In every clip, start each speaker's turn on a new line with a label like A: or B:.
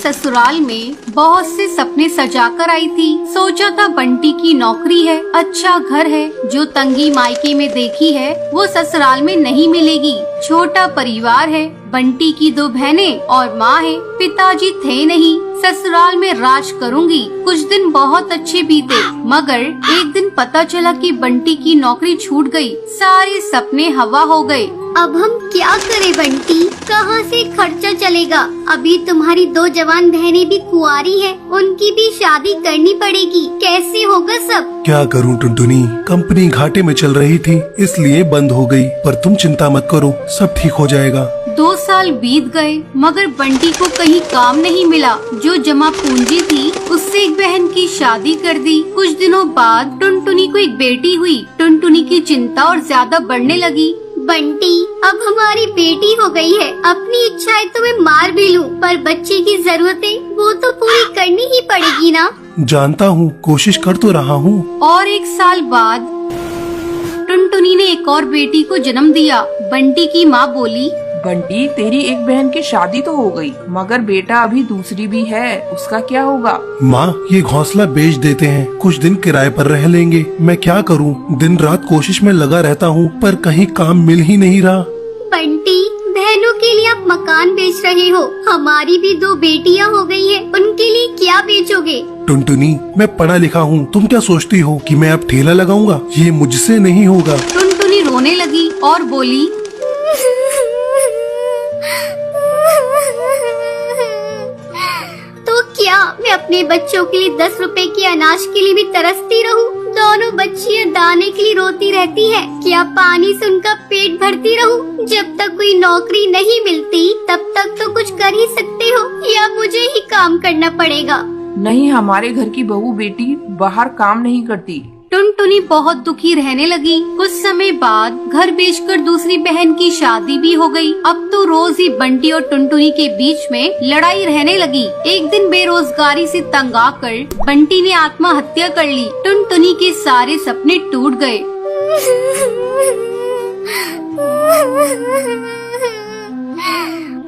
A: ससुराल में बहुत से सपने सजा कर आई थी। सोचा था बंटी की नौकरी है, अच्छा घर है, जो तंगी मायके में देखी है वो ससुराल में नहीं मिलेगी। छोटा परिवार है, बंटी की 2 बहनें और माँ है, पिताजी थे नहीं। ससुराल में राज करूंगी। कुछ दिन बहुत अच्छे बीते, मगर एक दिन पता चला कि बंटी की नौकरी छूट गई। सारे सपने हवा हो गए।
B: अब हम क्या करें बंटी, कहाँ से खर्चा चलेगा? अभी तुम्हारी 2 जवान बहनें भी कुंवारी हैं, उनकी भी शादी करनी पड़ेगी। कैसे होगा सब?
C: क्या करूं टुनटुनी, कंपनी घाटे में चल रही थी इसलिए बंद हो गई, पर तुम चिंता मत करो, सब ठीक हो जाएगा।
A: 2 साल बीत गए मगर बंटी को कहीं काम नहीं मिला। जो जमा पूंजी थी उससे एक बहन की शादी कर दी। कुछ दिनों बाद टुनटुनी को एक बेटी हुई। टुनटुनी की चिंता और ज्यादा बढ़ने लगी।
B: बंटी, अब हमारी बेटी हो गई है, अपनी इच्छाएं तो मैं मार भी लूं, पर बच्चे की जरूरतें वो तो पूरी करनी ही पड़ेगी ना।
C: जानता हूँ, कोशिश कर तो रहा हूँ।
A: और 1 साल बाद टुनटुनी ने एक और बेटी को जन्म दिया। बंटी की माँ बोली,
D: बंटी, तेरी एक बहन की शादी तो हो गई, मगर बेटा अभी दूसरी भी है, उसका क्या होगा?
C: माँ, ये घोंसला बेच देते हैं, कुछ दिन किराए पर रह लेंगे। मैं क्या करूँ, दिन रात कोशिश में लगा रहता हूँ, पर कहीं काम मिल ही नहीं रहा।
B: बंटी, बहनों के लिए आप मकान बेच रहे हो, हमारी भी 2 बेटियां हो गई है, उनके लिए क्या बेचोगे?
C: टुनटुनी, मैं पढ़ा लिखा हूँ, तुम क्या सोचती हो कि मैं अब ठेला लगाऊंगा? ये मुझसे नहीं होगा।
A: टुनटुनी रोने लगी और बोली,
B: तो क्या मैं अपने बच्चों के लिए 10 रुपए के अनाज के लिए भी तरसती रहूं? दोनों बच्चियां दाने के लिए रोती रहती हैं। क्या पानी से उनका पेट भरती रहूं? जब तक कोई नौकरी नहीं मिलती तब तक तो कुछ कर ही सकते हो, या मुझे ही काम करना पड़ेगा?
D: नहीं, हमारे घर की बहू बेटी बाहर काम नहीं करती।
A: टुनटुनी बहुत दुखी रहने लगी। कुछ समय बाद घर बेचकर दूसरी बहन की शादी भी हो गई। अब तो रोज ही बंटी और टुनटुनी के बीच में लड़ाई रहने लगी। एक दिन बेरोजगारी से तंग आकर बंटी ने आत्महत्या कर ली। टुनटुनी के सारे सपने टूट गए।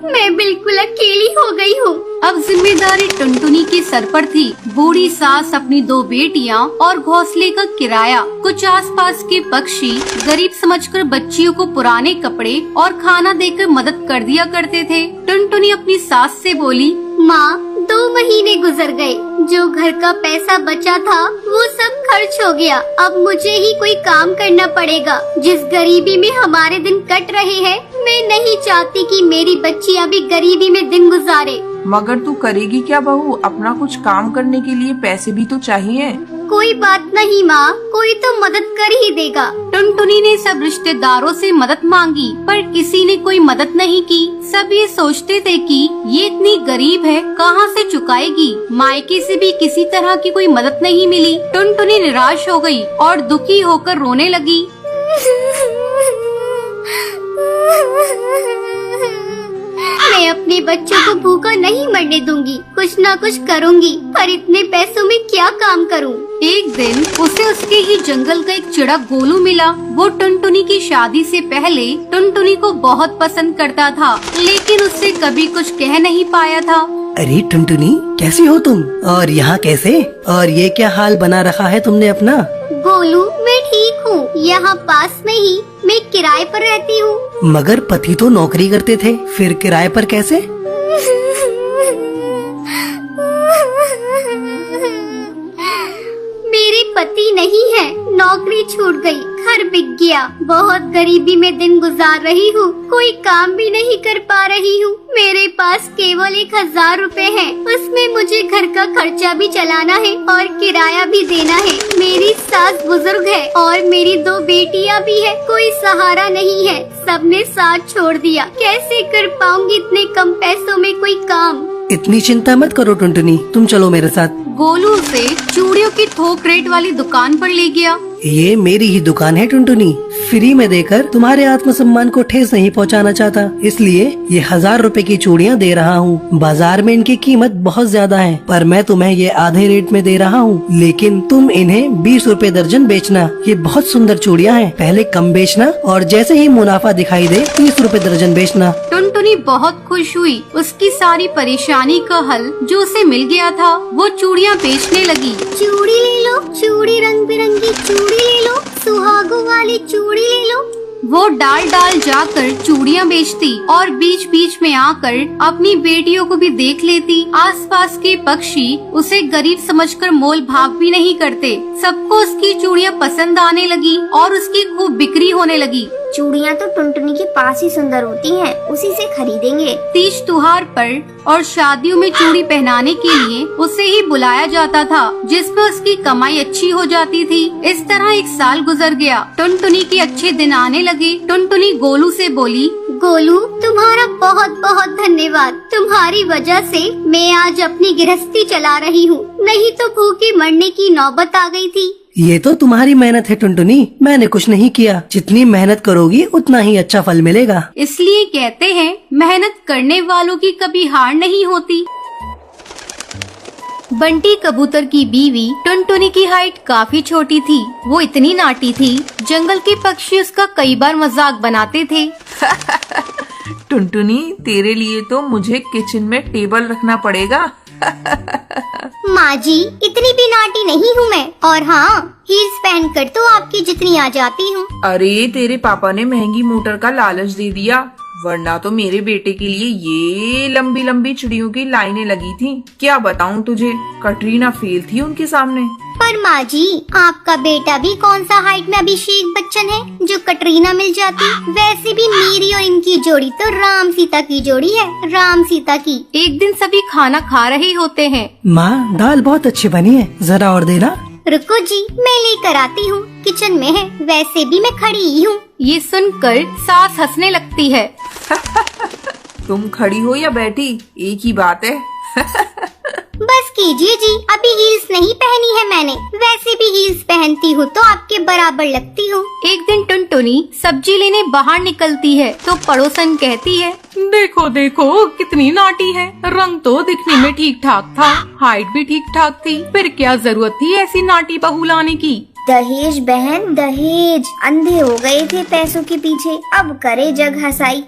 B: मैं बिल्कुल अकेली हो गई हूँ।
A: अब जिम्मेदारी टुनटुनी के सर पर थी। बूढ़ी सास, अपनी 2 बेटियां और घोंसले का किराया। कुछ आसपास के पक्षी गरीब समझकर बच्चियों को पुराने कपड़े और खाना देकर मदद कर दिया करते थे। टुनटुनी अपनी सास से बोली,
B: माँ, 2 महीने गुजर गए, जो घर का पैसा बचा था वो सब खर्च हो गया। अब मुझे ही कोई काम करना पड़ेगा। जिस गरीबी में हमारे दिन कट रहे हैं, मैं नहीं चाहती कि मेरी बच्चियां भी गरीबी में दिन गुजारे।
D: मगर तू करेगी क्या बहू? अपना कुछ काम करने के लिए पैसे भी तो चाहिए।
B: कोई बात नहीं माँ, कोई तो मदद कर ही देगा।
A: टुनटुनी ने सब रिश्तेदारों से मदद मांगी, पर किसी ने कोई मदद नहीं की। सब ये सोचते थे कि ये इतनी गरीब है, कहाँ से चुकाएगी। मायके से भी किसी तरह की कोई मदद नहीं मिली। टुनटुनी निराश हो गई और दुखी होकर रोने लगी।
B: मैं अपने बच्चों को भूखा नहीं मरने दूंगी, कुछ ना कुछ करूंगी, पर इतने पैसों में क्या काम करूं?
A: एक दिन उसे उसके ही जंगल का एक चिड़क गोलू मिला। वो टुनटुनी की शादी से पहले टुनटुनी को बहुत पसंद करता था, लेकिन उससे कभी कुछ कह नहीं पाया था।
E: अरे टुनटुनी, कैसी हो तुम? और यहाँ कैसे? और ये क्या हाल बना रखा है तुमने अपना?
B: गोलू, मैं ठीक हूँ, यहाँ पास में ही मैं किराए पर रहती हूँ।
E: मगर पति तो नौकरी करते थे, फिर किराए पर कैसे?
B: मेरे पति नहीं है, नौकरी छूट गई, घर बिक गया, बहुत गरीबी में दिन गुजार रही हूँ, कोई काम भी नहीं कर पा रही हूँ। मेरे पास केवल 1000 रुपए हैं, उसमें मुझे घर का खर्चा भी चलाना है और किराया भी देना है। मेरी सास बुजुर्ग है और मेरी 2 बेटियां भी है, कोई सहारा नहीं है, सबने साथ छोड़ दिया। कैसे कर पाऊंगी इतने कम पैसों में कोई काम?
E: इतनी चिंता मत करो टुनटुनी, तुम चलो मेरे साथ।
A: गोलू उसे चूड़ियों की थोक रेट वाली दुकान पर ले गया।
E: ये मेरी ही दुकान है टुनटुनी, फ्री में देकर तुम्हारे आत्मसम्मान को ठेस नहीं पहुंचाना चाहता, इसलिए ये 1000 रुपए की चूड़ियाँ दे रहा हूँ। बाजार में इनकी कीमत बहुत ज्यादा है, पर मैं तुम्हें ये आधे रेट में दे रहा हूँ, लेकिन तुम इन्हें 20 रुपए दर्जन बेचना। ये बहुत सुंदर चूड़ियाँ हैं, पहले कम बेचना और जैसे ही मुनाफा दिखाई दे 30 रुपए दर्जन बेचना।
A: टुनटुनी टुनटुनी बहुत खुश हुई। उसकी सारी परेशानी का हल जो उसे मिल गया था, वो चूड़ियाँ बेचने लगी।
B: चूड़ी ले लो, चूड़ी रंग बिरंगी चूड़ी ले लो, सुहागों वाली चूड़ी ले लो।
A: वो डाल डाल जाकर चूड़ियाँ बेचती और बीच बीच में आकर अपनी बेटियों को भी देख लेती। आसपास के पक्षी उसे गरीब समझकर मोल भाव भी नहीं करते। सबको उसकी चूड़ियाँ पसंद आने लगी और उसकी खूब बिक्री होने लगी।
B: चूड़ियाँ तो टुनटुनी के पास ही सुंदर होती हैं, उसी से खरीदेंगे।
A: तीज त्योहार पर और शादियों में चूड़ी पहनाने के लिए उसे ही बुलाया जाता था, जिसमें उसकी कमाई अच्छी हो जाती थी। इस तरह एक साल गुजर गया। टुनटुनी के अच्छे दिन आने लगे। टुनटुनी गोलू से बोली,
B: गोलू, तुम्हारा बहुत बहुत धन्यवाद। तुम्हारी वजह से मैं आज अपनी गृहस्थी चला रही हूँ, नहीं तो भूखे मरने की नौबत आ गई थी।
E: ये तो तुम्हारी मेहनत है टुनटुनी, मैंने कुछ नहीं किया। जितनी मेहनत करोगी उतना ही अच्छा फल मिलेगा।
A: इसलिए कहते हैं मेहनत करने वालों की कभी हार नहीं होती। बंटी कबूतर की बीवी टुनटुनी की हाइट काफी छोटी थी। वो इतनी नाटी थी, जंगल के पक्षी उसका कई बार मजाक बनाते थे।
D: टुनटुनी, तेरे लिए तो मुझे किचन में टेबल रखना पड़ेगा।
B: माँ जी, इतनी भी नाटी नहीं हूँ मैं, और हाँ, हील्स पहनकर तो आपकी जितनी आ जाती हूँ।
D: अरे, तेरे पापा ने महंगी मोटर का लालच दे दिया, वरना तो मेरे बेटे के लिए ये लंबी लंबी चिड़ियों की लाइनें लगी थी। क्या बताऊँ तुझे, कटरीना फेल थी उनके सामने।
B: पर माँ जी, आपका बेटा भी कौन सा हाइट में अभिषेक बच्चन है जो कटरीना मिल जाती। वैसे भी मेरी और इनकी जोड़ी तो राम सीता की जोड़ी है, राम सीता की।
A: एक दिन सभी खाना खा रहे होते हैं।
E: माँ, दाल बहुत अच्छी बनी है, जरा और देना।
B: रुको जी, मैं लेकर आती हूँ, किचन में है, वैसे भी मैं खड़ी ही हूँ।
A: ये सुनकर सास हंसने लगती है।
D: तुम खड़ी हो या बैठी, एक ही बात है।
B: बस कीजिए जी, अभी हील्स नहीं पहनी है मैंने, वैसे भी हील्स पहनती हूँ तो आपके बराबर लगती हूँ।
A: एक दिन टुनटुनी सब्जी लेने बाहर निकलती है तो पड़ोसन कहती है, देखो देखो कितनी नाटी है। रंग तो दिखने में ठीक ठाक था, हाइट भी ठीक ठाक थी, फिर क्या जरूरत थी ऐसी नाटी बहू लाने की।
B: दहेज बहन दहेज, अंधे हो गए थे पैसों के पीछे, अब करे जग हंसाई।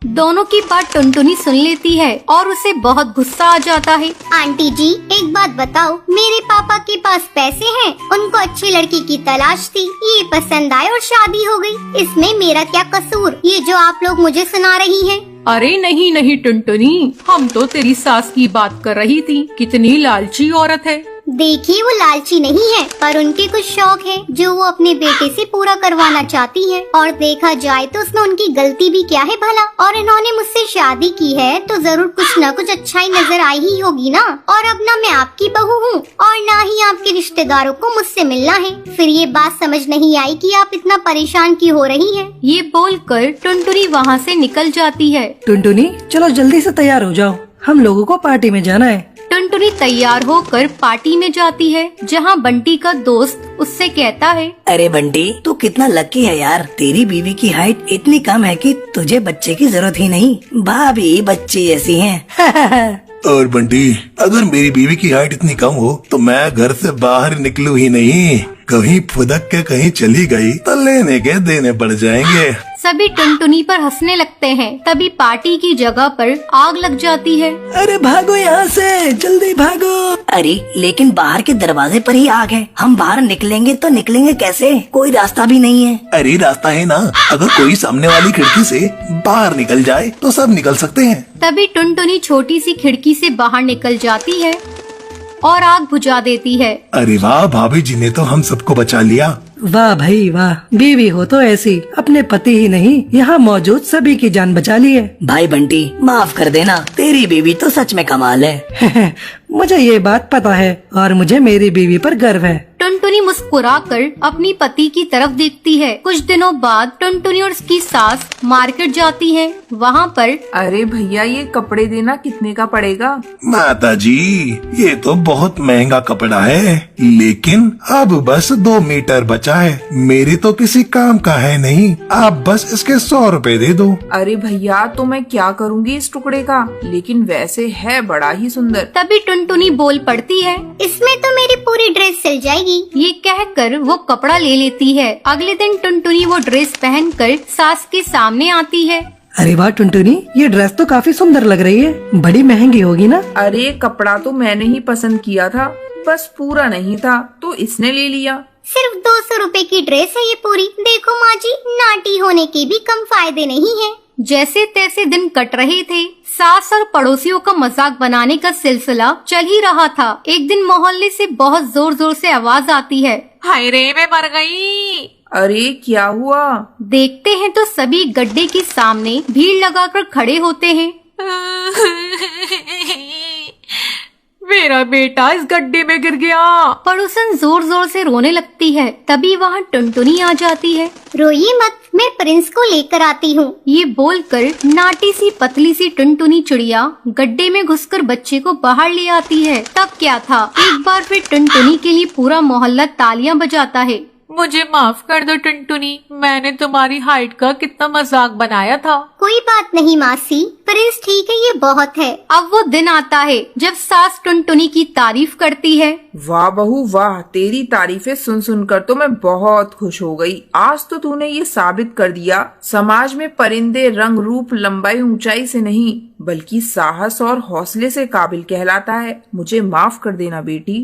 A: दोनों की बात टुनटुनी सुन लेती है और उसे बहुत गुस्सा आ जाता है।
B: आंटी जी, एक बात बताओ, मेरे पापा के पास पैसे हैं, उनको अच्छी लड़की की तलाश थी, ये पसंद आए और शादी हो गई। इसमें मेरा क्या कसूर, ये जो आप लोग मुझे सुना रही हैं?
A: अरे नहीं नहीं टुनटुनी, हम तो तेरी सास की बात कर रही थी। कितनी लालची औरत है।
B: देखिए, वो लालची नहीं है, पर उनके कुछ शौक है जो वो अपने बेटे से पूरा करवाना चाहती है। और देखा जाए तो उसमें उनकी गलती भी क्या है भला। और इन्होंने मुझसे शादी की है तो जरूर कुछ न कुछ अच्छाई नजर आई ही होगी ना। और अब ना मैं आपकी बहू हूँ और ना ही आपके रिश्तेदारों को मुझसे मिलना है। फिर ये बात समझ नहीं आई कि आप इतना परेशान क्यों हो रही हैं।
A: ये बोलकर टुनटुनी वहाँ से निकल जाती है।
E: टुनटुनी, चलो जल्दी से तैयार हो जाओ, हम लोगों को पार्टी में जाना है।
A: टुनटुनी तैयार होकर पार्टी में जाती है, जहाँ बंटी का दोस्त उससे कहता है,
E: अरे बंटी, तू कितना लकी है यार, तेरी बीवी की हाइट इतनी कम है कि तुझे बच्चे की जरूरत ही नहीं, भाभी बच्ची ऐसी है।
C: और बंटी, अगर मेरी बीवी की हाइट इतनी कम हो तो मैं घर से बाहर निकलूं ही नहीं। कहीं फुदक के कहीं चली गई तो लेने के देने पड़ जाएंगे।
A: सभी टुनटुनी पर हंसने लगते हैं। तभी पार्टी की जगह पर आग लग जाती है।
E: अरे भागो यहाँ से, जल्दी भागो। अरे लेकिन बाहर के दरवाजे पर ही आग है, हम बाहर निकलेंगे तो निकलेंगे कैसे, कोई रास्ता भी नहीं है।
C: अरे रास्ता है ना, अगर कोई सामने वाली खिड़की से बाहर निकल जाए तो सब निकल सकते हैं।
A: तभी टुनटुनी छोटी सी खिड़की से बाहर निकल जाती है और आग बुझा देती है।
C: अरे वाह, भाभी जी ने तो हम सबको बचा लिया।
E: वाह भाई वाह, बीवी हो तो ऐसी, अपने पति ही नहीं यहाँ मौजूद सभी की जान बचा ली है। भाई बंटी, माफ कर देना, तेरी बीवी तो सच में कमाल है। मुझे ये बात पता है और मुझे मेरी बीवी पर गर्व है।
A: टुनटुनी मुस्कुराकर अपनी पति की तरफ देखती है। कुछ दिनों बाद टुनटुनी और उसकी सास मार्केट जाती है। वहाँ पर,
D: अरे भैया, ये कपड़े देना कितने का पड़ेगा?
C: माता जी, ये तो बहुत महंगा कपड़ा है, लेकिन अब बस 2 मीटर बचा है, मेरे तो किसी काम का है नहीं, आप बस इसके 100 रुपए दे दो।
D: अरे भैया, तो मैं क्या करूँगी इस टुकड़े का, लेकिन वैसे है बड़ा ही सुंदर।
A: तभी टुनटुनी बोल पड़ती है,
B: इसमें तो मेरी पूरी ड्रेस सिल जाएगी।
A: ये कहकर वो कपड़ा ले लेती है। अगले दिन टुनटुनी वो ड्रेस पहनकर सास के सामने आती है।
E: अरे वाह टुनटुनी, ये ड्रेस तो काफी सुंदर लग रही है। बड़ी महंगी होगी ना?
D: अरे कपड़ा तो मैंने ही पसंद किया था, बस पूरा नहीं था तो इसने ले लिया।
B: सिर्फ 200 रुपए की ड्रेस है ये पूरी। देखो माँ जी, नाटी होने के भी कम फायदे नहीं है।
A: जैसे तैसे दिन कट रहे थे। सास और पड़ोसियों का मजाक बनाने का सिलसिला चल ही रहा था। एक दिन मोहल्ले से बहुत जोर जोर से आवाज आती है,
F: हाय रे मैं मर गई।
D: अरे क्या हुआ?
A: देखते हैं तो सभी गड्ढे के सामने भीड़ लगाकर खड़े होते हैं।
F: मेरा बेटा इस गड्ढे में गिर गया।
A: पड़ोसन जोर जोर से रोने लगती है। तभी वहाँ टुनटुनी आ जाती है।
B: रोइए मत, मैं प्रिंस को लेकर आती हूँ।
A: ये बोलकर नाटी सी पतली सी टुनटुनी चिड़िया गड्ढे में घुसकर बच्चे को बाहर ले आती है। तब क्या था, एक बार फिर टुनटुनी के लिए पूरा मोहल्ला तालियां बजाता है।
F: मुझे माफ कर दो टुनटुनी, मैंने तुम्हारी हाइट का कितना मजाक बनाया था।
B: कोई बात नहीं मासी, प्रिंस ठीक है, ये बहुत है।
A: अब वो दिन आता है जब सास टुनटुनी की तारीफ करती है।
D: वाह बहू वाह, तेरी तारीफें सुन सुनकर तो मैं बहुत खुश हो गई। आज तो तूने ये साबित कर दिया, समाज में परिंदे रंग रूप लंबाई ऊंचाई से नहीं बल्कि साहस और हौसले से काबिल कहलाता है। मुझे माफ कर देना बेटी।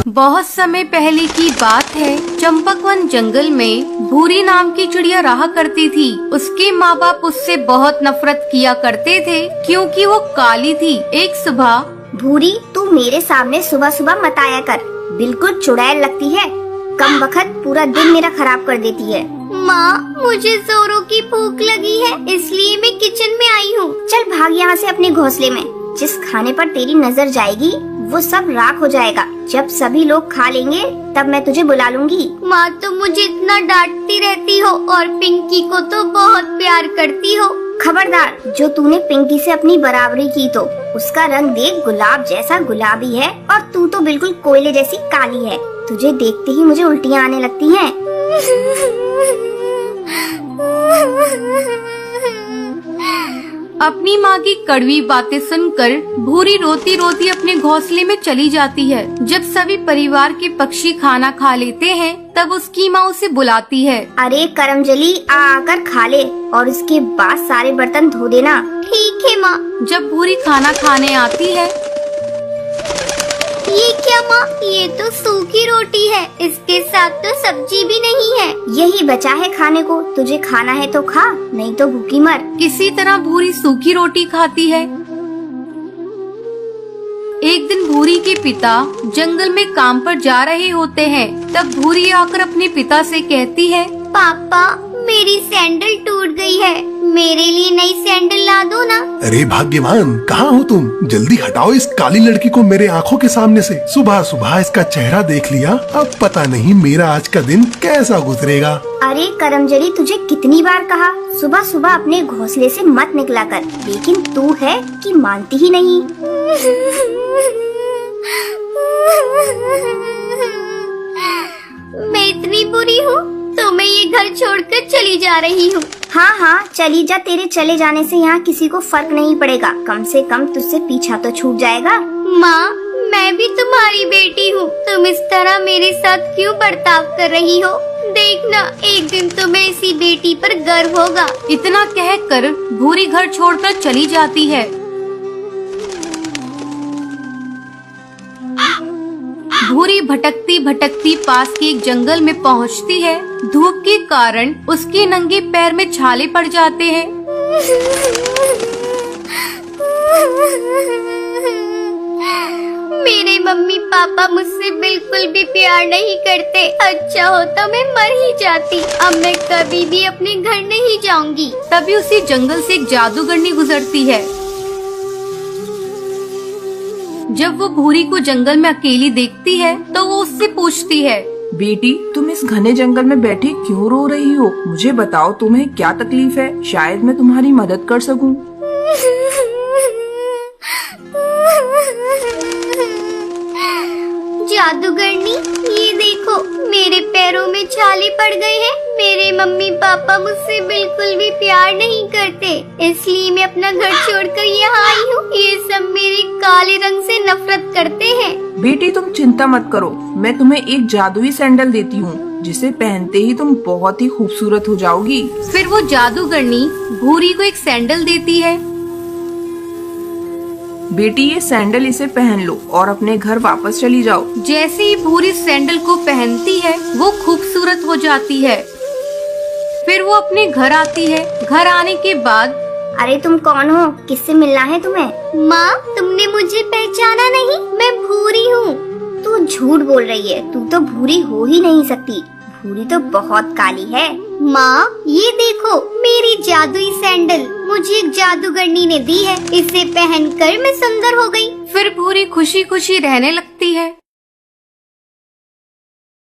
A: बहुत समय पहले की बात है। चंपकवन जंगल में भूरी नाम की चिड़िया रहा करती थी। उसके माँ बाप उससे बहुत नफरत किया करते थे क्योंकि वो काली थी। एक सुबह,
B: भूरी, तू मेरे सामने सुबह सुबह मत आया कर, बिल्कुल चुड़ैल लगती है। कम वक्त पूरा दिन मेरा खराब कर देती है। माँ, मुझे जोरों की भूख लगी है, इसलिए मैं किचन में आई हूँ। चल भाग यहाँ से अपने घोंसले में। जिस खाने पर तेरी नजर जाएगी वो सब राख हो जाएगा। जब सभी लोग खा लेंगे तब मैं तुझे बुला लूंगी। माँ तो मुझे इतना डांटती रहती हो और पिंकी को तो बहुत प्यार करती हो। खबरदार, जो तूने पिंकी से अपनी बराबरी की तो उसका रंग देख, गुलाब जैसा गुलाबी है और तू तो बिल्कुल कोयले जैसी काली है। तुझे देखते ही मुझे उल्टियाँ आने लगती हैं।
A: अपनी माँ की कड़वी बातें सुनकर भूरी रोती रोती अपने घोंसले में चली जाती है। जब सभी परिवार के पक्षी खाना खा लेते हैं तब उसकी माँ उसे बुलाती है।
B: अरे करमजली, आकर खा ले और उसके बाद सारे बर्तन धो देना। ठीक है माँ।
A: जब भूरी खाना खाने आती है,
B: ये क्या माँ, ये तो सूखी रोटी है, इसके साथ तो सब्जी भी नहीं है। यही बचा है खाने को, तुझे खाना है तो खा, नहीं तो भूखी मर।
A: किसी तरह भूरी सूखी रोटी खाती है। एक दिन भूरी के पिता जंगल में काम पर जा रहे होते हैं। तब भूरी आकर अपने पिता से कहती है,
B: पापा, मेरी सैंडल टूट गई है, मेरे लिए नई सैंडल ला दो ना।
C: अरे भाग्यवान, कहाँ हो तुम? जल्दी हटाओ इस काली लड़की को मेरे आंखों के सामने से। सुबह सुबह इसका चेहरा देख लिया, अब पता नहीं मेरा आज का दिन कैसा गुजरेगा।
B: अरे करमजली, तुझे कितनी बार कहा सुबह सुबह अपने घोंसले से मत निकला कर, लेकिन तू है कि मानती ही नहीं। मैं इतनी बुरी हूँ तो मैं ये घर छोड़कर चली जा रही हूँ। हाँ हाँ, चली जा, तेरे चले जाने से यहाँ किसी को फर्क नहीं पड़ेगा। कम से कम तुझसे पीछा तो छूट जाएगा। माँ, मैं भी तुम्हारी बेटी हूँ, तुम इस तरह मेरे साथ क्यों बर्ताव कर रही हो? देखना, एक दिन तुम्हें इसी बेटी पर गर्व होगा।
A: इतना कहकर भूरी घर छोड़कर चली जाती है। भूरी भटकती भटकती पास के एक जंगल में पहुंचती है। धूप के कारण उसके नंगे पैर में छाले पड़ जाते हैं।
B: मेरे मम्मी पापा मुझसे बिल्कुल भी प्यार नहीं करते। अच्छा होता मैं मर ही जाती। अब मैं कभी भी अपने घर नहीं जाऊंगी।
A: तभी उसी जंगल से एक जादूगरनी गुजरती है। जब वो भूरी को जंगल में अकेली देखती है तो वो उससे पूछती है,
D: बेटी, तुम इस घने जंगल में बैठी क्यों रो रही हो? मुझे बताओ, तुम्हें क्या तकलीफ है? शायद मैं तुम्हारी मदद कर सकूं।
B: जादूगरनी, ये देखो, मेरे पैरों में छाले पड़ गए हैं। मेरे मम्मी पापा मुझसे बिल्कुल भी प्यार नहीं करते, इसलिए मैं अपना घर छोड़कर यहाँ आई हूँ। ये सब मेरे काले रंग से नफरत करते हैं।
D: बेटी तुम चिंता मत करो, मैं तुम्हें एक जादुई सैंडल देती हूँ जिसे पहनते ही तुम बहुत ही खूबसूरत हो जाओगी।
A: फिर वो जादूगरनी भूरी को एक सैंडल देती है।
D: बेटी ये सैंडल इसे पहन लो और अपने घर वापस चली जाओ।
A: जैसे ही भूरी सैंडल को पहनती है वो खूबसूरत हो जाती है। फिर वो अपने घर आती है। घर आने के बाद
B: अरे तुम कौन हो? किससे मिलना है तुम्हें? माँ तुमने मुझे पहचाना नहीं? मैं भूरी हूँ। तू झूठ बोल रही है, तू तो भूरी हो ही नहीं सकती। भूरी तो बहुत काली है। माँ ये देखो मेरी जादुई सैंडल मुझे एक जादूगरनी ने दी है। इसे पहनकर मैं सुंदर हो गई।
A: फिर भूरी खुशी खुशी रहने लगती है।